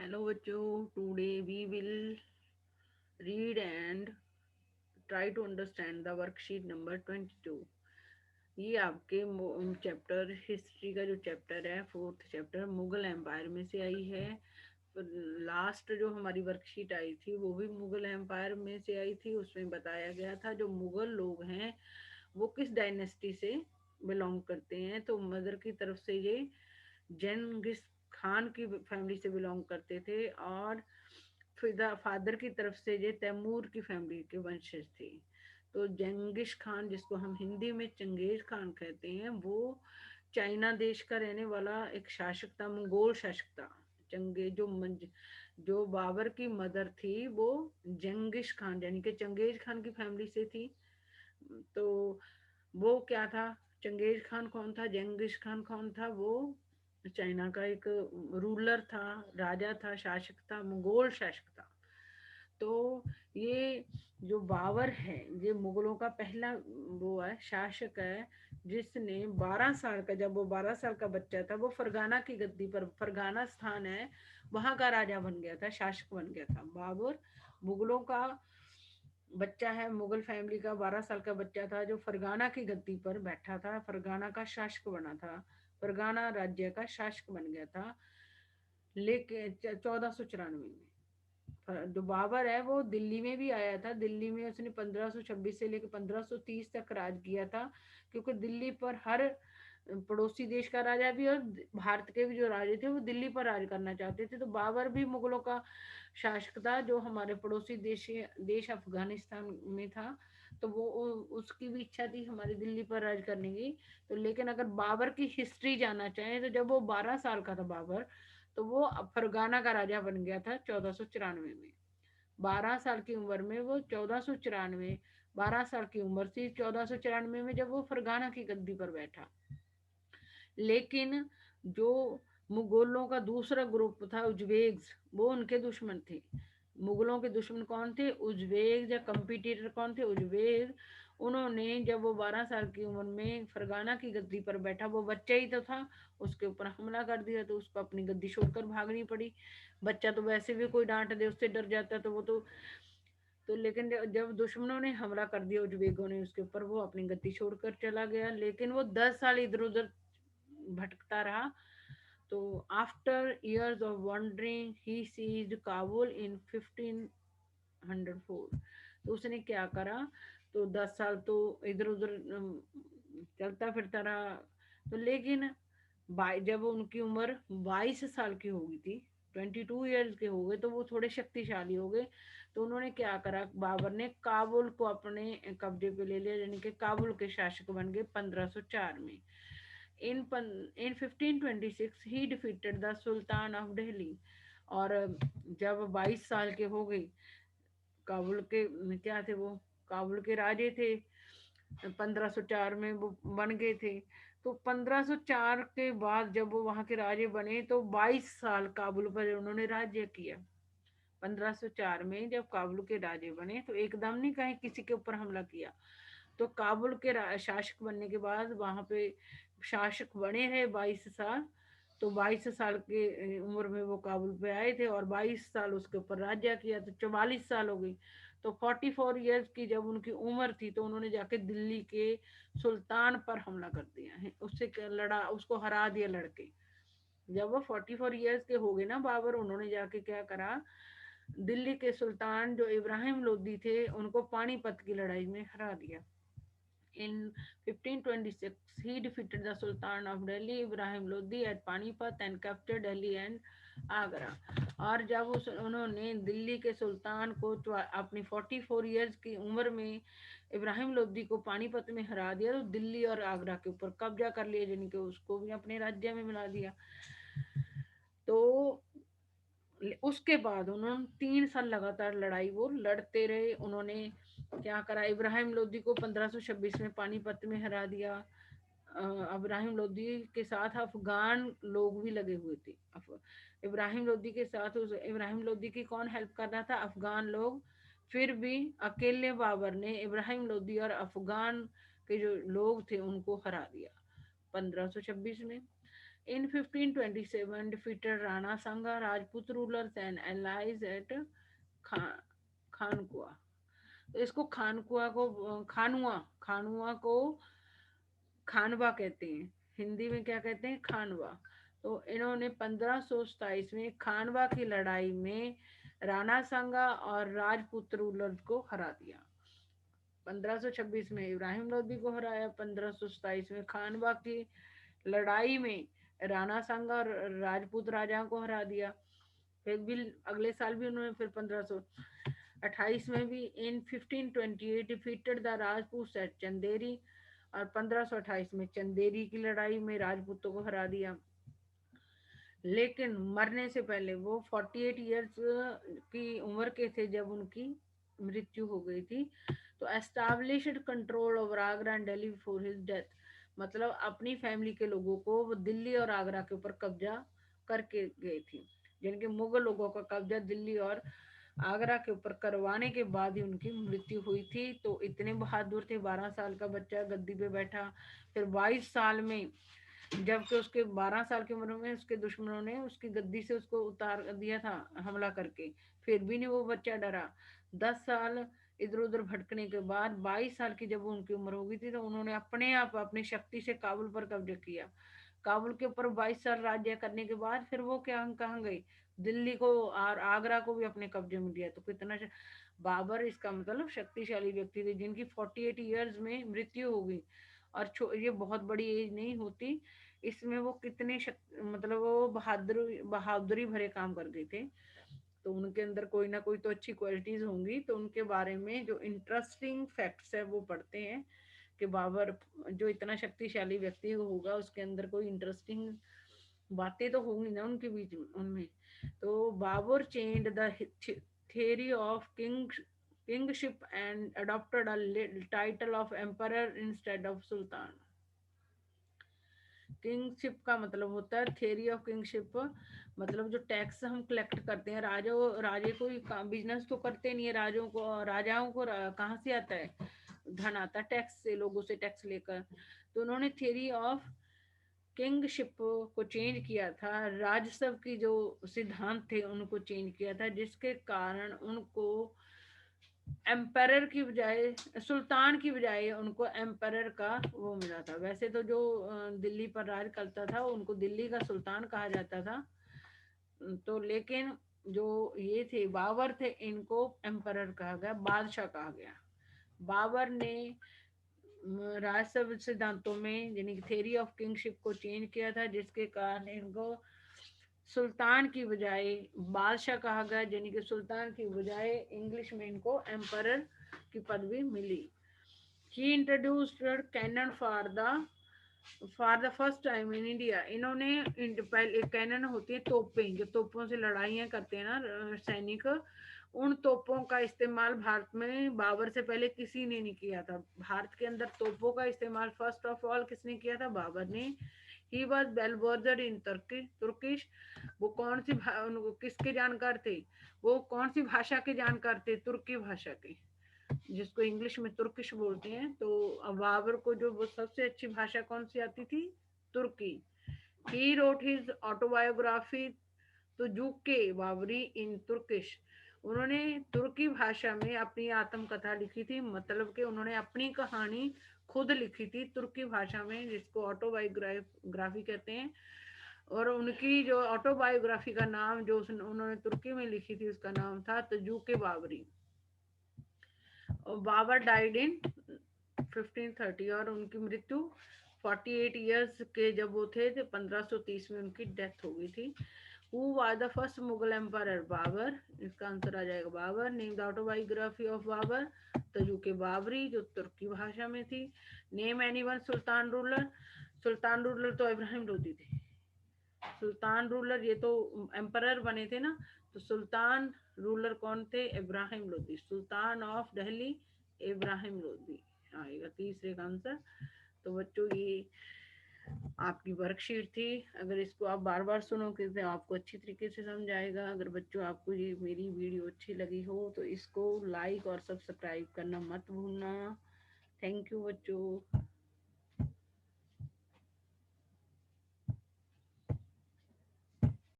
Hello बच्चों, today we will read and try to understand the worksheet number 22। ये आपके chapter history का जो चैप्टर है, फोर्थ चैप्टर मुगल एम्पायर में से आई है। लास्ट जो हमारी वर्कशीट आई थी वो भी मुगल एम्पायर में से आई थी। उसमें बताया गया था जो मुगल लोग हैं वो किस डायनेस्टी से बिलोंग करते हैं। तो मदर की तरफ से ये जेंगिस खान की फैमिली से बिलोंग करते थे, और फिर फादर की तरफ से ये तैमूर की फैमिली के वंशज थे। तो जेंगिस खान, जिसको हम हिंदी में चंगेज खान कहते हैं, वो चाइना देश का रहने वाला एक शासक था, मंगोल शासक था। चंगे जो बाबर की मदर थी वो जेंगिस खान यानी कि चंगेज खान की फैमिली से थी। तो वो क्या था, चंगेज खान कौन था, जेंगिस खान कौन था? वो चाइना का एक रूलर था, राजा था, शासक था, मंगोल शासक था। तो ये जो बाबर है ये मुगलों का पहला वो है, शासक है, जिसने 12 साल का, जब वो 12 साल का बच्चा था, वो फरगाना की गद्दी पर, फरगाना स्थान है वहां का राजा बन गया था, शासक बन गया था। बाबर मुगलों का बच्चा है, मुगल फैमिली का 12 साल का बच्चा था जो फरगाना की गद्दी पर बैठा था, फरगाना का शासक बना था, फरगाना राज्य का शासक बन गया था। लेकिन 1494 में जो बाबर है वो दिल्ली में भी आया था। दिल्ली में उसने 1526 से लेकर 1530 तक राज किया था, क्योंकि दिल्ली पर हर पड़ोसी देश का राजा भी और भारत के भी जो राजे थे वो दिल्ली पर राज करना चाहते थे। तो बाबर भी मुगलों का शासक था जो हमारे पड़ोसी देश अफगानिस्तान में था। तो वो उसकी भी इच्छा थी हमारी दिल्ली पर राज करने की। तो लेकिन अगर बाबर की हिस्ट्री जानना चाहें तो जब वो 12 साल का था बाबर, तो वो फरगाना का राजा बन गया था 1494 में। 12 साल की उम्र में वो 1494, 12 साल की उम्र थी 1494 में जब वो फरगाना की गद्दी पर बैठा। लेकिन जो मुगलों का दूसरा ग्रुप था उज्बेक्स, वो उनके दुश्मन थे। मुगलों के दुश्मन कौन थे? उज्बेक। या कंपटीटर कौन थे? उज्बेक। उन्होंने जब वो 12 साल की उम्र में फरगाना की गद्दी पर बैठा, वो बच्चा ही तो था, उसके ऊपर हमला कर दिया, तो उसको अपनी गद्दी छोड़कर भागनी पड़ी। बच्चा तो वैसे भी कोई डांट दे उससे डर जाता, तो वो तो लेकिन जब दुश्मनों ने हमला कर दिया उज्बेकों ने उसके ऊपर, वो अपनी गद्दी छोड़कर चला गया। लेकिन वो 10 साल इधर उधर भटकता रहा। तो after years of wandering he seized Kabul in 1504। तो उसने क्या करा, तो 10 साल तो इधर उधर चलता फिरता रहा। तो लेकिन जब उनकी उम्र 22 साल की हो गई थी, 22 ईयर्स के हो गए, तो वो थोड़े शक्तिशाली हो गए। तो उन्होंने क्या करा, बाबर ने काबुल को अपने कब्जे पे ले लिया, यानी कि काबुल के शासक बन गए 1504 में। In 1526 he defeated the Sultan of Delhi। और जब 22 साल के हो गए, काबुल के क्या थे वो, काबुल के राजे थे, 1504 में वो बन गए थे। तो 1504 के बाद जब वो वहां के राजे बने तो 22 साल काबुल पर उन्होंने राज्य किया। 1504 में जब काबुल के राजे बने तो एकदम नहीं कहीं किसी के ऊपर हमला किया। तो काबुल के शासक बनने के बाद वहां पे शासक बने रहे 22 साल। तो 22 साल के उम्र में वो काबुल पे आए थे और 22 साल उसके ऊपर राज्य किया, तो 44 साल हो गई। तो 44 ईयर्स की जब उनकी उम्र थी तो उन्होंने जाके दिल्ली के सुल्तान पर हमला कर दिया है, उससे लड़ा, उसको हरा दिया लड़के। जब वो 44 ईयर्स के हो गए ना बाबर, उन्होंने जाके क्या करा, दिल्ली के सुल्तान जो इब्राहिम लोदी थे उनको पानीपत की लड़ाई में हरा दिया। In 1526, he defeated the Sultan of Delhi, Ibrahim Lodi, at Panipat and captured Delhi and Agra. और जब उन्होंने दिल्ली के सुल्तान को अपनी 44 ईयर्स की उम्र में इब्राहिम लोदी को पानीपत में हरा दिया, तो दिल्ली और आगरा के ऊपर कब्जा कर लिया, यानी कि उसको भी अपने राज्य में मिला दिया। तो उसके बाद उन्होंने 3 साल लगातार लड़ाई वो लड़ते रहे। उन्होंने क्या करा, इब्राहिम लोदी को 1526 में पानीपत में हरा दिया। इब्राहिम लोदी के साथ अफगान लोग भी लगे हुए थे। इब्राहिम लोदी के साथ इब्राहिम लोदी की कौन हेल्प कर रहा था? अफगान लोग। फिर भी अकेले बाबर ने इब्राहिम लोदी और अफगान के जो लोग थे उनको हरा दिया 1526 में। In 1527, defeated Rana Sanga Rajput rulers and allies at Kha- खानकुआ। तो इसको खानकुआ को खानुआ खानुआ को खानवा कहते हैं। हिंदी में क्या कहते हैं? खानवा। तो इन्होंने 1527 में खानवा की लड़ाई में राणा सांगा और राजपूत रूलर्स को हरा दिया। 1526 में इब्राहिम लोदी को हराया, 1527 में खानवा की लड़ाई में राणा सांगा और राजपूत राजाओं को हरा दिया। फिर भी अगले साल भी उन्होंने फिर 1528 में भी इन 1528 डिफीटेड द राजपूत एट चंदेरी, और 1528 में चंदेरी की लड़ाई में राजपूतों को हरा दिया। लेकिन मरने से पहले वो 48 ईयर्स की उम्र के थे जब उनकी मृत्यु हो गई थी। तो established control over Agra and Delhi before his death, मतलब अपनी फैमिली के लोगों को वो दिल्ली और आगरा के ऊपर कब्जा करके गए थे। जिनके मुगल लोगों का कब्जा दिल्ली और आगरा के ऊपर करवाने के बाद ही उनकी मृत्यु हुई थी। तो इतने बहादुर थे, 12 साल का बच्चा गद्दी पे बैठा। फिर 22 साल में, जबकि उसके 12 साल की उम्र में उसके दुश्मनों ने उसकी गद्दी से उसको उतार दिया था हमला करके, फिर भी नहीं वो बच्चा डरा। 10 साल इधर उधर भटकने के बाद 22 साल की जब उनकी उम्र हो गई थी, तो उन्होंने अपने आप अपनी शक्ति से काबुल पर कब्जा किया। काबुल के ऊपर 22 साल राज्य करने के बाद फिर वो क्या कहाँ गई, दिल्ली को और आगरा को भी अपने कब्जे में लिया। तो कितना बाबर इसका मतलब शक्तिशाली व्यक्ति थे, जिनकी 48 ईयर्स में मृत्यु हो गई। और ये बहुत बड़ी एज नहीं होती, इसमें वो कितने मतलब वो बहादुरी भरे काम कर गए थे। तो उनके अंदर कोई ना कोई तो अच्छी क्वालिटीज होंगी। तो उनके बारे में जो इंटरेस्टिंग फैक्ट्स है वो पढ़ते हैं कि बाबर जो इतना शक्तिशाली व्यक्ति होगा उसके अंदर कोई इंटरेस्टिंग बातें तो होंगी ना उनके बीच में उनमें। तो Babur change the theory of kingship and adopted a title of emperor instead of sultan। Kingship का मतलब होता है, थ्योरी ऑफ किंगशिप मतलब जो टैक्स हम कलेक्ट करते हैं, राजे कोई बिजनेस तो करते नहीं है, राजाओं को कहाँ से आता है? धन आता है टैक्स से, लोगों से टैक्स लेकर। तो उन्होंने थ्योरी ऑफ किंगशिप को चेंज किया था, राजसव की जो सिद्धांत थे उनको चेंज किया था, जिसके कारण उनको एम्पायर की बजाय, सुल्तान की बजाय उनको एम्पायर का वो मिला था। वैसे तो जो दिल्ली पर राज करता था उनको दिल्ली का सुल्तान कहा जाता था। तो लेकिन जो ये थे बाबर थे, इनको एम्पायर कहा गया, बादशाह कहा गया। बाबर ने राजसभ सिद्धांतों में यानी कि थ्योरी ऑफ किंगशिप को चेंज किया था, जिसके कारण इनको सुल्तान की बजाय बादशाह कहा गया, यानी कि सुल्तान की बजाय इंग्लिश में इनको एम्पायर की पदवी मिली। He introduced cannon for the first time in India. इन्होंने पहले कैनन होती है तोपें, जो तोपों से लड़ाइयाँ करते हैं ना सैनिक, उन तोपों का इस्तेमाल भारत में बाबर से पहले किसी ने नहीं किया था। भारत के अंदर तोपों का इस्तेमाल फर्स्ट ऑफ ऑल किसने किया था? बाबर ने। He was well versed in Turkish. वो कौन सी उनको किसके जानकार थे? वो कौन सी भाषा के जानकार थे? तुर्की भाषा के, जिसको इंग्लिश में तुर्किश बोलते हैं। तो बाबर को जो वो सबसे अच्छी भाषा कौन सी आती थी? तुर्की। He wrote his autobiography Tuzuke Baburi in Turkish. उन्होंने तुर्की भाषा में अपनी आत्मकथा लिखी थी, मतलब कि उन्होंने अपनी कहानी खुद लिखी थी तुर्की भाषा में, जिसको ऑटोबायोग्राफी कहते हैं। और उनकी जो ऑटोबायोग्राफी का नाम जो उन्होंने तुर्की में लिखी थी उसका नाम था तजुके बाबरी। और बाबर डाइड इन 1530, और उनकी मृत्यु 48 ईयर्स के जब वो थे तो 1530 में उनकी डेथ हो गई थी। Who was the first Mughal empire? Babur. इसका आंसर आ जाएगा Babur. Name the autobiography of Babur Tajuke Baburi, जो तुर्की भाषा में थी। Name any one sultan ruler. सुल्तान रूलर तो इब्राहिम लोदी थे। सुल्तान रूलर, ये तो एम्पायर बने थे ना, तो सुल्तान रूलर कौन थे? इब्राहिम लोदी। सुल्तान ऑफ दिल्ली इब्राहिम लोदी आएगा तीसरे का आंसर। तो बच्चों ये आपकी वर्कशीट थी। अगर इसको आप बार बार सुनोगे तो आपको अच्छी तरीके से समझ आएगा। अगर बच्चों आपको ये मेरी वीडियो अच्छी लगी हो तो इसको लाइक और सब्सक्राइब करना मत भूलना। थैंक यू बच्चों।